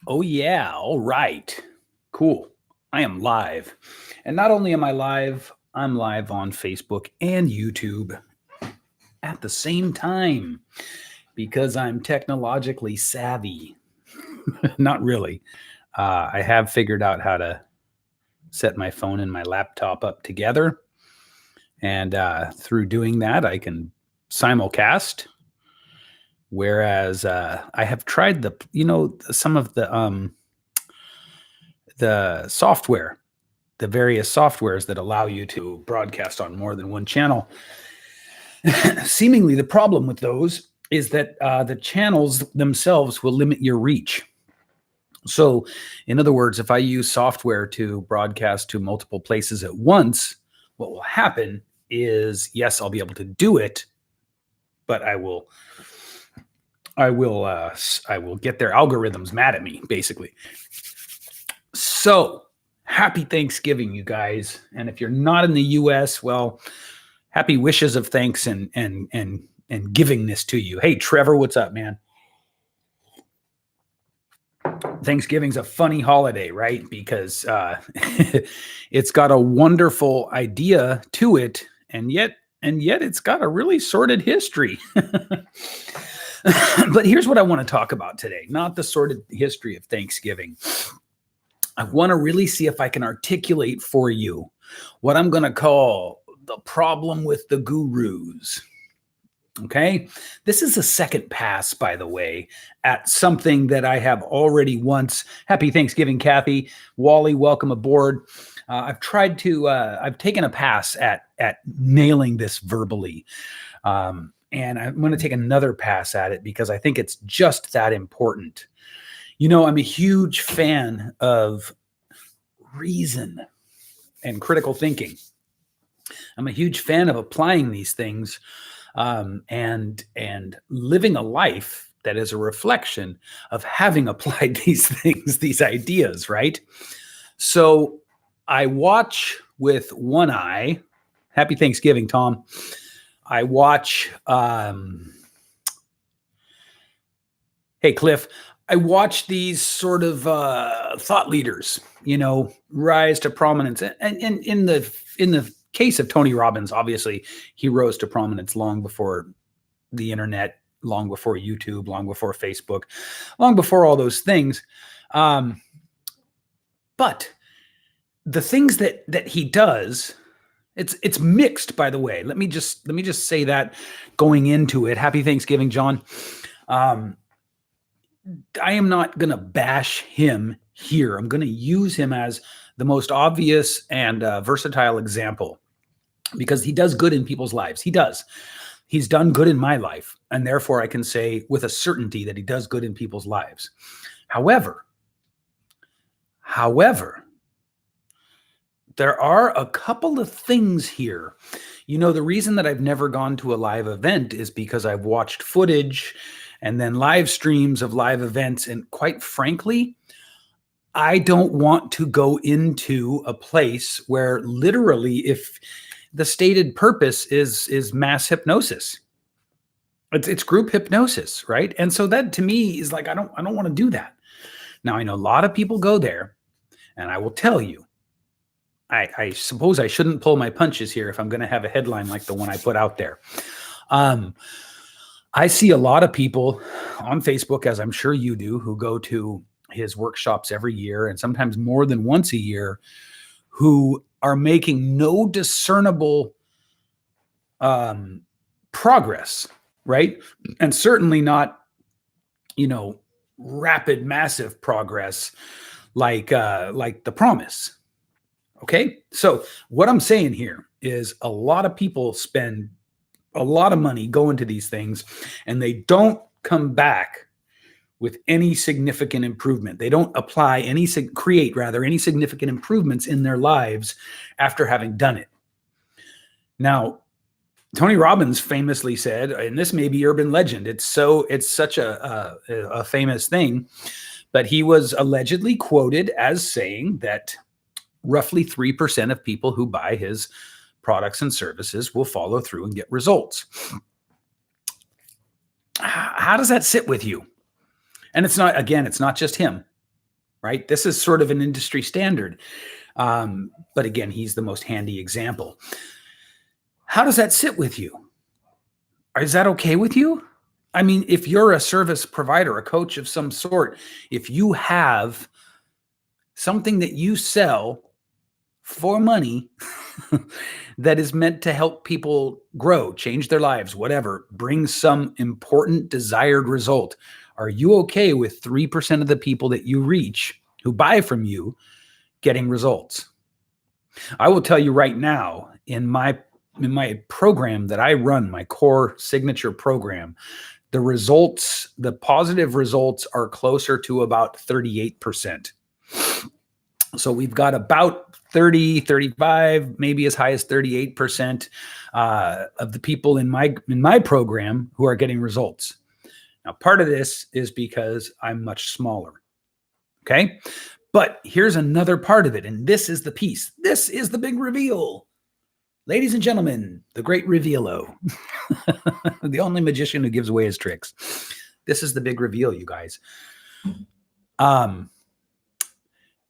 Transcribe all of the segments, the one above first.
Oh, yeah. All right. Cool. I am live. And not only am I live, I'm live on Facebook and YouTube at the same time because I'm technologically savvy. Not really. I have figured out how to set my phone and my laptop up together. And through doing that, I can simulcast. Whereas I have tried some of the software, the various softwares that allow you to broadcast on more than one channel. Seemingly, the problem with those is that the channels themselves will limit your reach. So, in other words, if I use software to broadcast to multiple places at once, what will happen is, yes, I'll be able to do it, but I will get their algorithms mad at me, basically. So, happy Thanksgiving, you guys. And if you're not in the US, well, happy wishes of thanks and givingness to you. Hey, Trevor, what's up, man? Thanksgiving's a funny holiday, right? Because it's got a wonderful idea to it, and yet it's got a really sordid history. But here's what I want to talk about today, not the sordid history of Thanksgiving. I want to really see if I can articulate for you what I'm going to call the problem with the gurus. Okay. This is a second pass, by the way, at something that I have already once. Happy Thanksgiving, Kathy. Wally, welcome aboard. I've taken a pass at nailing this verbally. And I'm going to take another pass at it because I think it's just that important. You know, I'm a huge fan of reason and critical thinking. I'm a huge fan of applying these things and living a life that is a reflection of having applied these things, these ideas, right? So I watch with one eye. Happy Thanksgiving, Tom. I watch, hey, Cliff, I watch these sort of thought leaders, rise to prominence. And in the case of Tony Robbins, obviously, he rose to prominence long before the internet, long before YouTube, long before Facebook, long before all those things. But the things that he does, it's mixed, by the way. Let me just say that going into it. Happy Thanksgiving, John. I am not going to bash him here. I'm going to use him as the most obvious and versatile example because he does good in people's lives. He does. He's done good in my life, and therefore I can say with a certainty that he does good in people's lives. However, there are a couple of things here. The reason that I've never gone to a live event is because I've watched footage and then live streams of live events. And quite frankly, I don't want to go into a place where literally, if the stated purpose is mass hypnosis, it's group hypnosis, right? And so that to me is like, I don't want to do that. Now, I know a lot of people go there, and I will tell you, I suppose I shouldn't pull my punches here if I'm going to have a headline like the one I put out there. I see a lot of people on Facebook, as I'm sure you do, who go to his workshops every year and sometimes more than once a year, who are making no discernible progress, right? And certainly not, rapid, massive progress like the promise. Okay. So what I'm saying here is a lot of people spend a lot of money going to these things and they don't come back with any significant improvement. They don't create any significant improvements in their lives after having done it. Now, Tony Robbins famously said, and this may be urban legend, it's such a famous thing, but he was allegedly quoted as saying that roughly 3% of people who buy his products and services will follow through and get results. How does that sit with you? And it's not just him. right? This is sort of an industry standard. But again, he's the most handy example. How does that sit with you? Is that okay with you? I mean, if you're a service provider, a coach of some sort, if you have something that you sell for money that is meant to help people grow, change their lives, whatever, bring some important desired result, are you okay with 3% of the people that you reach who buy from you getting results? I will tell you right now, in my program that I run, my core signature program, the results, the positive results are closer to about 38%. So we've got about 30, 35, maybe as high as 38% of the people in my program who are getting results. Now, part of this is because I'm much smaller. Okay. But here's another part of it. And this is the piece. This is the big reveal. Ladies and gentlemen, the great revealo, the only magician who gives away his tricks. This is the big reveal, you guys.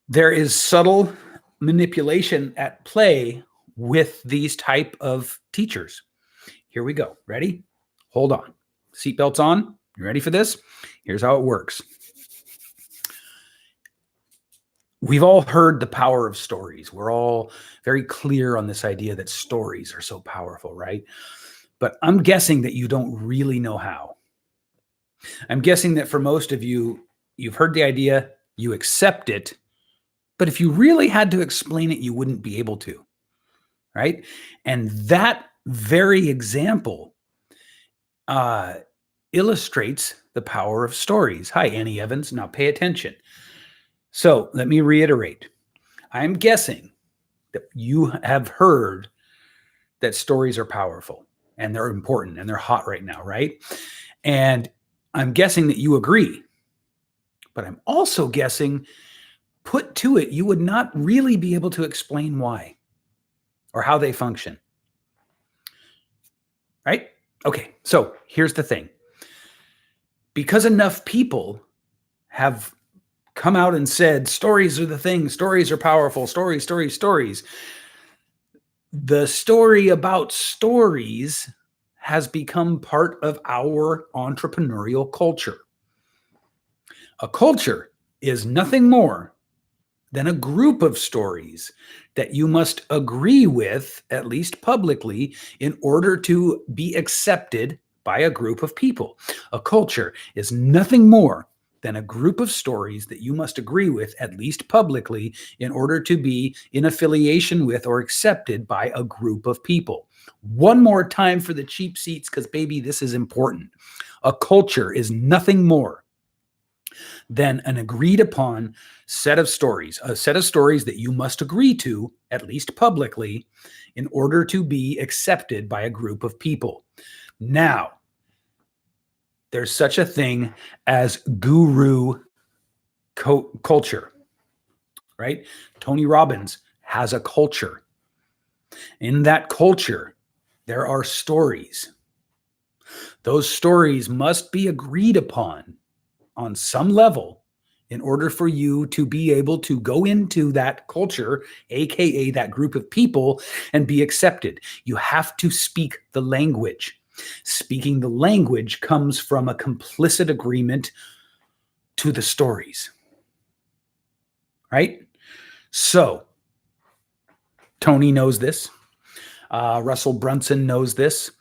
There is subtle manipulation at play with these type of teachers. Here we go. Ready? Hold on. Seatbelts on. You ready for this? Here's how it works. We've all heard the power of stories. We're all very clear on this idea that stories are so powerful, right? But I'm guessing that you don't really know how. I'm guessing that for most of you, you've heard the idea, you accept it, but if you really had to explain it, you wouldn't be able to, right? And that very example illustrates the power of stories. Hi, Annie Evans. Now pay attention. So let me reiterate. I'm guessing that you have heard that stories are powerful and they're important and they're hot right now, right? And I'm guessing that you agree. But I'm also guessing, put to it, you would not really be able to explain why or how they function. Right? Okay, so here's the thing. Because enough people have come out and said, stories are the thing, stories are powerful, stories. The story about stories has become part of our entrepreneurial culture. A culture is nothing more than a group of stories that you must agree with, at least publicly, in order to be accepted by a group of people. A culture is nothing more than a group of stories that you must agree with, at least publicly, in order to be in affiliation with or accepted by a group of people. One more time for the cheap seats, because baby, this is important. A culture is nothing more than an agreed upon set of stories, a set of stories that you must agree to, at least publicly, in order to be accepted by a group of people. Now, there's such a thing as guru culture, right? Tony Robbins has a culture. In that culture, there are stories. Those stories must be agreed upon on some level in order for you to be able to go into that culture, aka that group of people, and be accepted. You have to speak the language. Speaking the language comes from a complicit agreement to the stories, right? So Tony knows this. Russell Brunson knows this.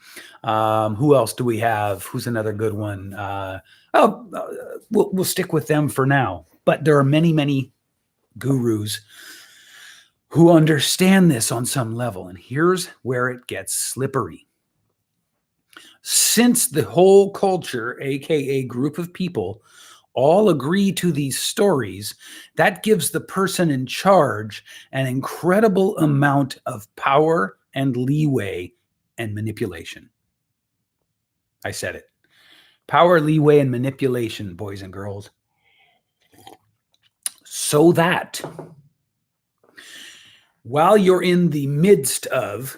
Who else do we have? Who's another good one? We'll stick with them for now. But there are many, many gurus who understand this on some level. And here's where it gets slippery. Since the whole culture, aka group of people, all agree to these stories, that gives the person in charge an incredible amount of power and leeway and manipulation. I said it. Power, leeway, and manipulation, boys and girls. So that while you're in the midst of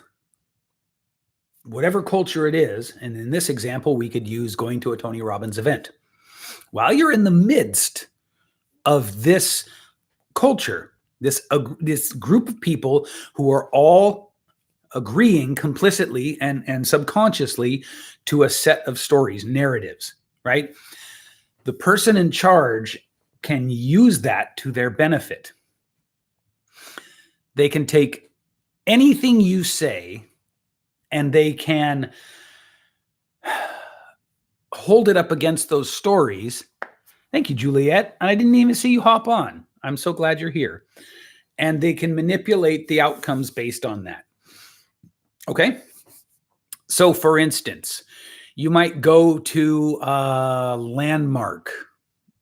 whatever culture it is, and in this example, we could use going to a Tony Robbins event. While you're in the midst of this culture, this group of people who are all agreeing complicitly and subconsciously to a set of stories, narratives, right? The person in charge can use that to their benefit. They can take anything you say and they can hold it up against those stories. Thank you, Juliet. I didn't even see you hop on. I'm so glad you're here. And they can manipulate the outcomes based on that. Okay? So, for instance, you might go to a landmark.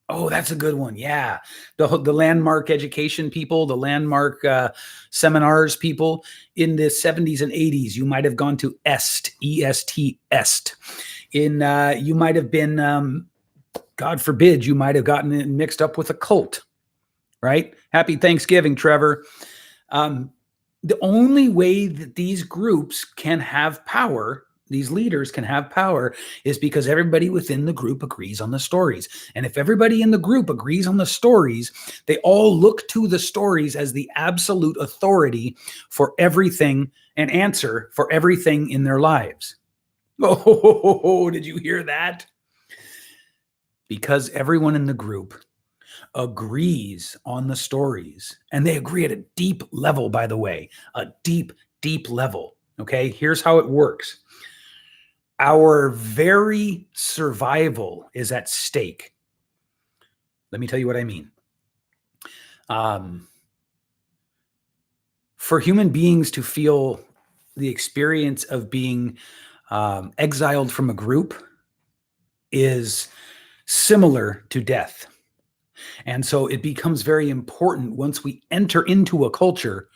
Oh, that's a good one. Yeah. The landmark education people, the landmark seminars people in the 70s and 80s, you might have gone to EST, E-S-T, EST. You might have been, God forbid, you might have gotten it mixed up with a cult, right? Happy Thanksgiving, Trevor. The only way that these groups can have power, these leaders can have power, is because everybody within the group agrees on the stories. And if everybody in the group agrees on the stories, they all look to the stories as the absolute authority for everything and answer for everything in their lives. Oh, did you hear that? Because everyone in the group agrees on the stories, and they agree at a deep level, by the way, a deep, deep level. Okay, here's how it works. Our very survival is at stake. Let me tell you what I mean. For human beings to feel the experience of being exiled from a group is similar to death. And so it becomes very important once we enter into a culture,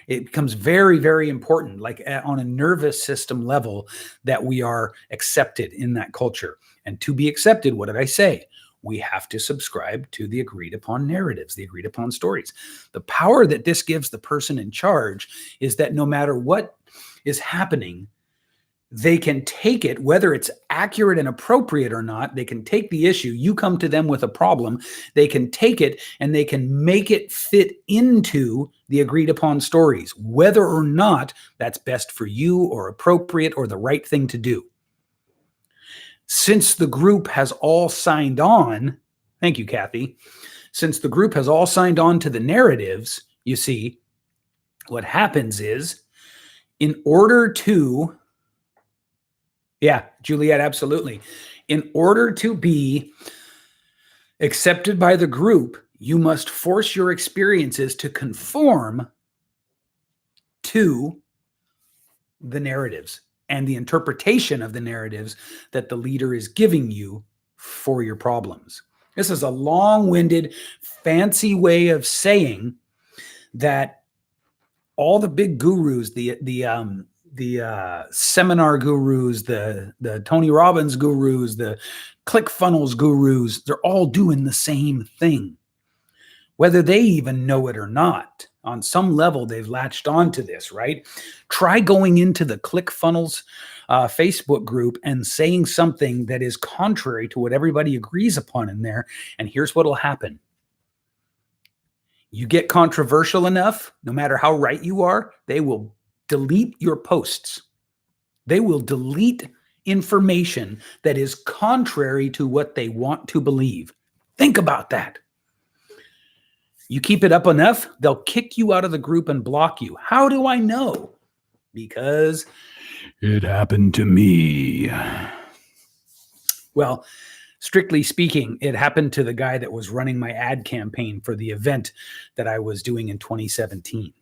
it becomes very, very important, like on a nervous system level, that we are accepted in that culture. And to be accepted, what did I say? We have to subscribe to the agreed upon narratives, the agreed upon stories. The power that this gives the person in charge is that no matter what is happening, they can take it, whether it's accurate and appropriate or not. They can take the issue. You come to them with a problem. They can take it and they can make it fit into the agreed upon stories, whether or not that's best for you or appropriate or the right thing to do. Since the group has all signed on, thank you, Kathy. Since the group has all signed on to the narratives, you see, what happens is, in order to, yeah, Juliet, absolutely. In order to be accepted by the group, you must force your experiences to conform to the narratives and the interpretation of the narratives that the leader is giving you for your problems. This is a long-winded, fancy way of saying that all the big gurus, the seminar gurus, the Tony Robbins gurus, the ClickFunnels gurus, they're all doing the same thing. Whether they even know it or not, on some level, they've latched onto this, right? Try going into the ClickFunnels Facebook group and saying something that is contrary to what everybody agrees upon in there, and here's what will happen. You get controversial enough, no matter how right you are, they will delete your posts. They will delete information that is contrary to what they want to believe. Think about that. You keep it up enough, they'll kick you out of the group and block you. How do I know? Because it happened to me. Well, strictly speaking, it happened to the guy that was running my ad campaign for the event that I was doing in 2017.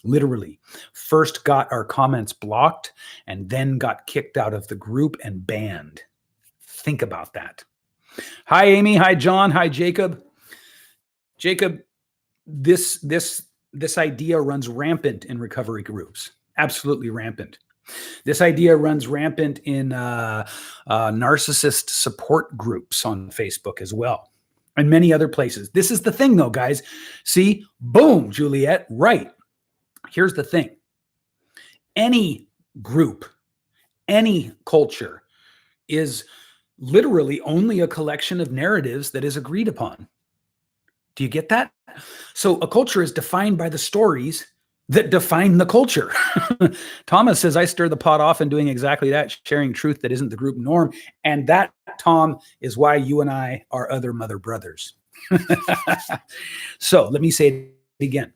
Literally, first got our comments blocked and then got kicked out of the group and banned. Think about that. Hi, Amy. Hi, John. Hi, Jacob. Jacob, this idea runs rampant in recovery groups. Absolutely rampant. This idea runs rampant in narcissist support groups on Facebook as well, and many other places. This is the thing, though, guys. See, boom, Juliet, right. Here's the thing. Any group, any culture is literally only a collection of narratives that is agreed upon. Do you get that? So a culture is defined by the stories that define the culture. Thomas says, I stir the pot off in doing exactly that, sharing truth that isn't the group norm. And that, Tom, is why you and I are other mother brothers. So let me say it again.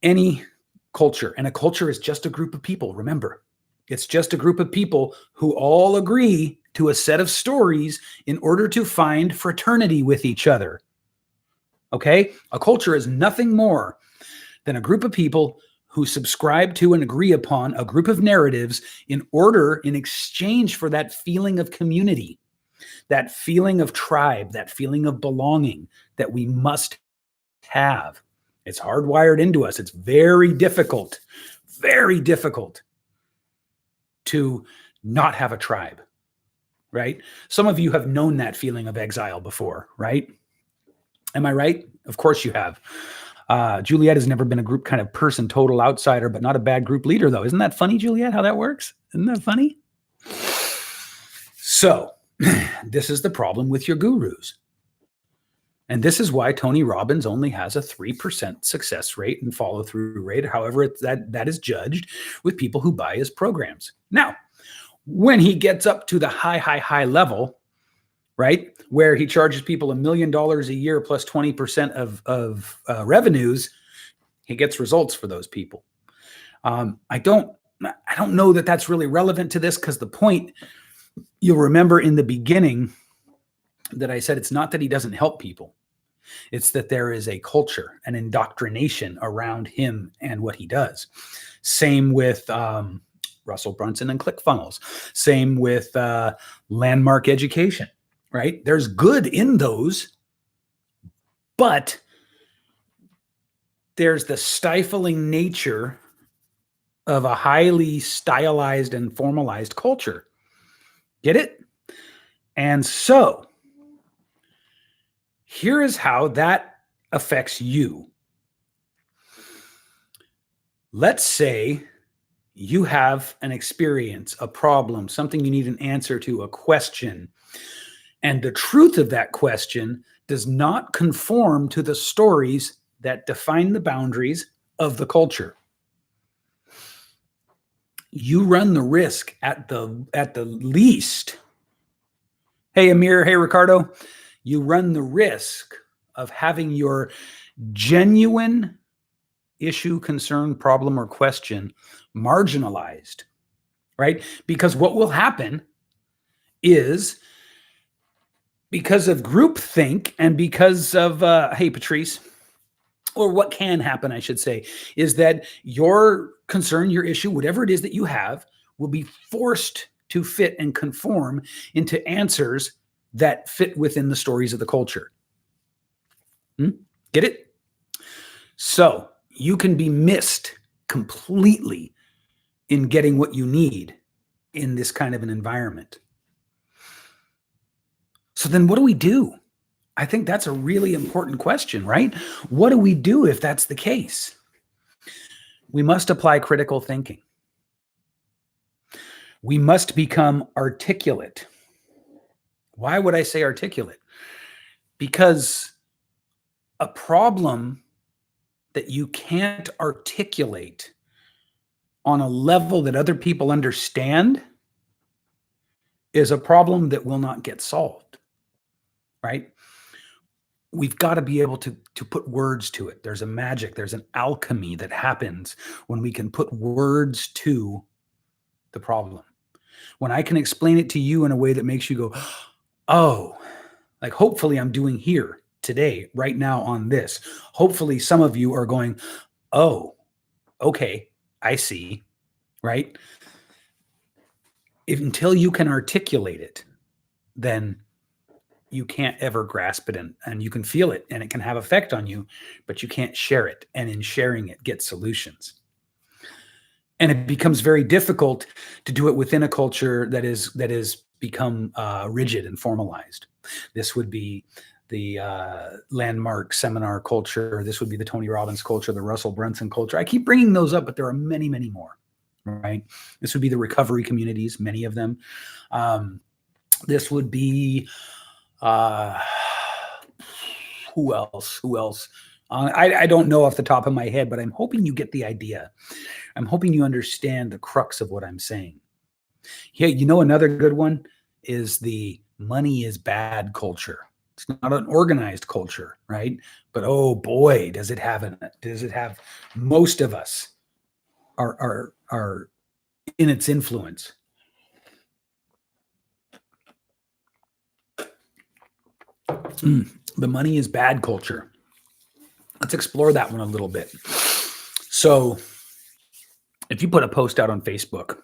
Any culture, and a culture is just a group of people, remember, it's just a group of people who all agree to a set of stories in order to find fraternity with each other. Okay? A culture is nothing more than a group of people who subscribe to and agree upon a group of narratives in exchange for that feeling of community, that feeling of tribe, that feeling of belonging that we must have. It's hardwired into us. It's very difficult to not have a tribe, right? Some of you have known that feeling of exile before, right? Am I right? Of course you have. Juliet has never been a group kind of person, total outsider, but not a bad group leader, though. Isn't that funny, Juliet, how that works? Isn't that funny? So this is the problem with your gurus. And this is why Tony Robbins only has a 3% success rate and follow-through rate. However, that is judged with people who buy his programs. Now, when he gets up to the high level, right, where he charges people $1 million a year plus 20% of revenues, he gets results for those people. I don't know that that's really relevant to this, because the point, you'll remember in the beginning that I said it's not that he doesn't help people. It's that there is a culture, an indoctrination around him and what he does. Same with Russell Brunson and ClickFunnels. Same with Landmark Education, right? There's good in those, but there's the stifling nature of a highly stylized and formalized culture. Get it? And so here is how that affects you. Let's say you have an experience, a problem, something you need an answer to, a question, and the truth of that question does not conform to the stories that define the boundaries of the culture. You run the risk at the least. Hey, Amir. Hey, Ricardo. You run the risk of having your genuine issue, concern, problem, or question marginalized, right? Because what will happen is, because of groupthink and because of, hey, Patrice, or what can happen, I should say, is that your concern, your issue, whatever it is that you have, will be forced to fit and conform into answers that fit within the stories of the culture. Get it? So you can be missed completely in getting what you need in this kind of an environment. So then what do we do? I think that's a really important question, right? What do we do if that's the case? We must apply critical thinking. We must become articulate. Why would I say articulate? Because a problem that you can't articulate on a level that other people understand is a problem that will not get solved, right? We've got to be able to put words to it. There's a magic, there's an alchemy that happens when we can put words to the problem. When I can explain it to you in a way that makes you go, oh, like hopefully I'm doing here today, right now on this. Hopefully some of you are going, oh, okay, I see, right? Until you can articulate it, then you can't ever grasp it, and you can feel it and it can have effect on you, but you can't share it. And in sharing it, get solutions. And it becomes very difficult to do it within a culture that is become rigid and formalized. This would be the Landmark seminar culture. This would be the Tony Robbins culture, the Russell Brunson culture. I keep bringing those up, but there are many, many more, right? This would be the recovery communities, many of them. This would be, who else? I don't know off the top of my head, but I'm hoping you get the idea. I'm hoping you understand the crux of what I'm saying. Yeah, another good one is the money is bad culture. It's not an organized culture, right? But oh boy, does it have most of us are in its influence. The money is bad culture. Let's explore that one a little bit. So if you put a post out on Facebook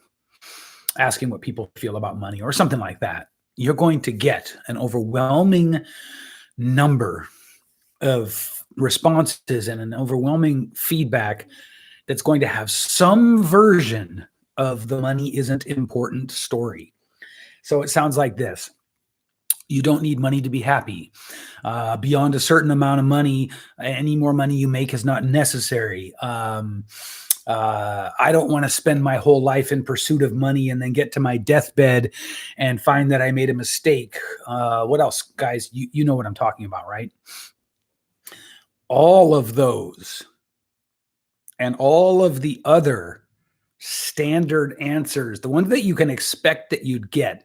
asking what people feel about money or something like that, you're going to get an overwhelming number of responses and an overwhelming feedback that's going to have some version of the money isn't important story. So it sounds like this. You don't need money to be happy. Beyond a certain amount of money, any more money you make is not necessary. I don't want to spend my whole life in pursuit of money and then get to my deathbed and find that I made a mistake. What else, guys? You know what I'm talking about, right? All of those and all of the other standard answers, the ones that you can expect that you'd get,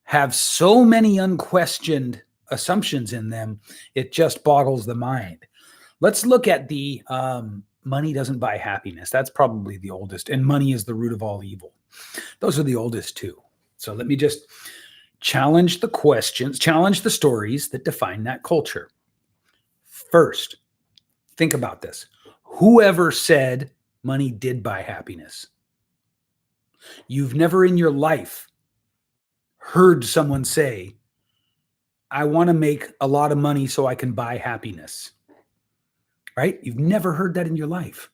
have so many unquestioned assumptions in them, it just boggles the mind. Let's look at the money doesn't buy happiness. That's probably the oldest. And money is the root of all evil. Those are the oldest two. So let me just challenge the questions, challenge the stories that define that culture. First, think about this. Whoever said money did buy happiness? You've never in your life heard someone say, I want to make a lot of money so I can buy happiness. Right? You've never heard that in your life.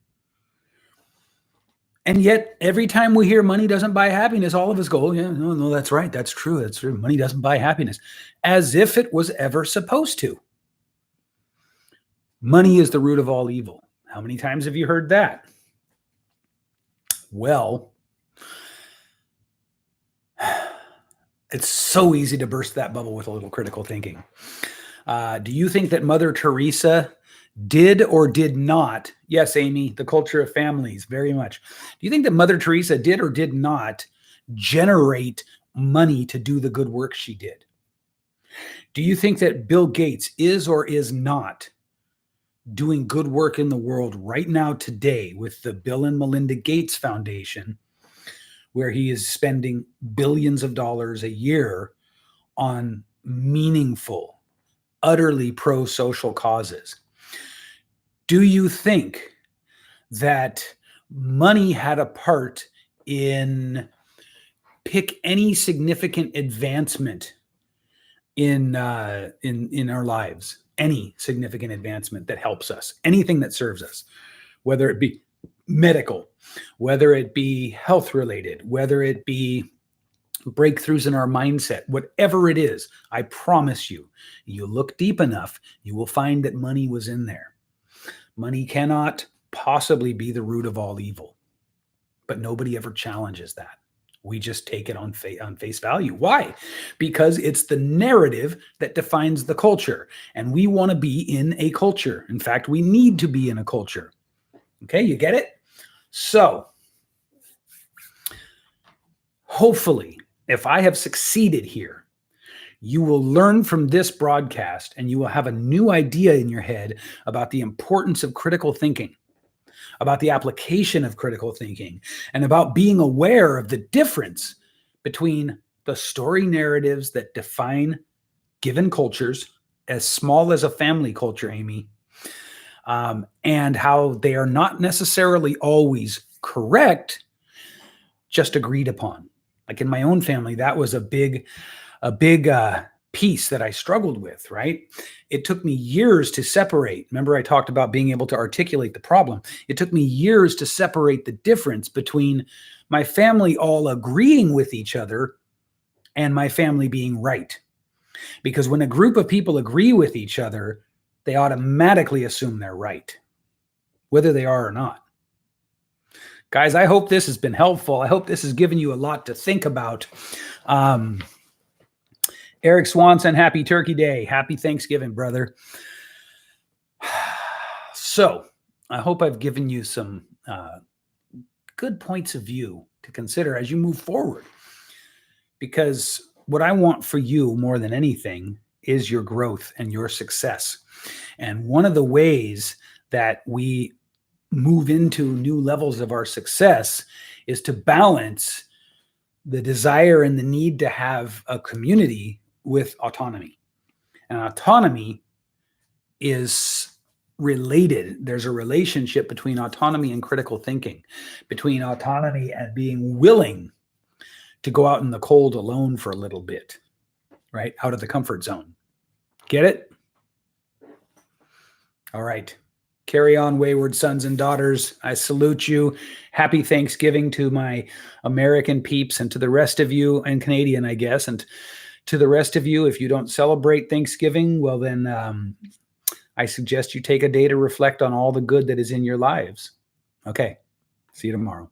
And yet, every time we hear money doesn't buy happiness, all of us go, oh, yeah, no, that's right. That's true. That's true. Money doesn't buy happiness. As if it was ever supposed to. Money is the root of all evil. How many times have you heard that? Well, it's so easy to burst that bubble with a little critical thinking. Do you think that Mother Teresa did or did not? Yes, Amy, the culture of families, very much. Do you think that Mother Teresa did or did not generate money to do the good work she did? Do you think that Bill Gates is or is not doing good work in the world right now today with the Bill and Melinda Gates Foundation, where he is spending billions of dollars a year on meaningful, utterly pro-social causes? Do you think that money had a part in pick any significant advancement in our lives? Any significant advancement that helps us, anything that serves us, whether it be medical, whether it be health related, whether it be breakthroughs in our mindset, whatever it is, I promise you, you look deep enough, you will find that money was in there. Money cannot possibly be the root of all evil, but nobody ever challenges that. We just take it on face value. Why? Because it's the narrative that defines the culture, and we want to be in a culture. In fact, we need to be in a culture. Okay, you get it? So, hopefully, if I have succeeded here, you will learn from this broadcast and you will have a new idea in your head about the importance of critical thinking, about the application of critical thinking, and about being aware of the difference between the story narratives that define given cultures, as small as a family culture, Amy, and how they are not necessarily always correct, just agreed upon. Like in my own family, that was a big piece that I struggled with, right? It took me years to separate. Remember, I talked about being able to articulate the problem. It took me years to separate the difference between my family all agreeing with each other and my family being right. Because when a group of people agree with each other, they automatically assume they're right, whether they are or not. Guys, I hope this has been helpful. I hope this has given you a lot to think about. Eric Swanson, happy Turkey Day. Happy Thanksgiving, brother. So I hope I've given you some good points of view to consider as you move forward. Because what I want for you more than anything is your growth and your success. And one of the ways that we move into new levels of our success is to balance the desire and the need to have a community with autonomy. And autonomy is related. There's a relationship between autonomy and critical thinking, between autonomy and being willing to go out in the cold alone for a little bit, right? Out of the comfort zone. Get it? All right. Carry on, wayward sons and daughters. I salute you. Happy Thanksgiving to my American peeps and to the rest of you, and Canadian, I guess. And to the rest of you, if you don't celebrate Thanksgiving, well, then I suggest you take a day to reflect on all the good that is in your lives. Okay. See you tomorrow.